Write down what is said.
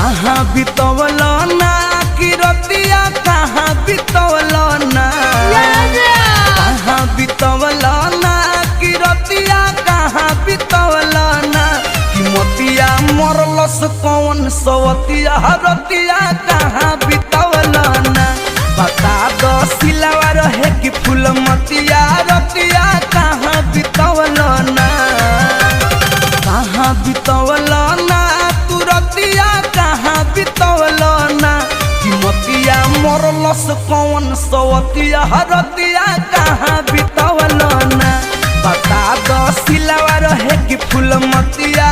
कहाँ बितवल ना कि रतिया कहाँ बितवल ना कहाँ बितवल ना कि रतिया कहाँ बितवल ना कि मोतिया मरलस कौन सवतिया रतिया कहाँ बितवल ना बता दो सिलवा रहे कि फूल मतिया रतिया कहाँ बितवल ना कहाँ बितवल ना तू रतिया कहाँ बितवल ना कि मोतिया मरलस कौन सवतिया रतिया कहाँ बितवल ना बता दो सिलवा रहे कि फूल मतिया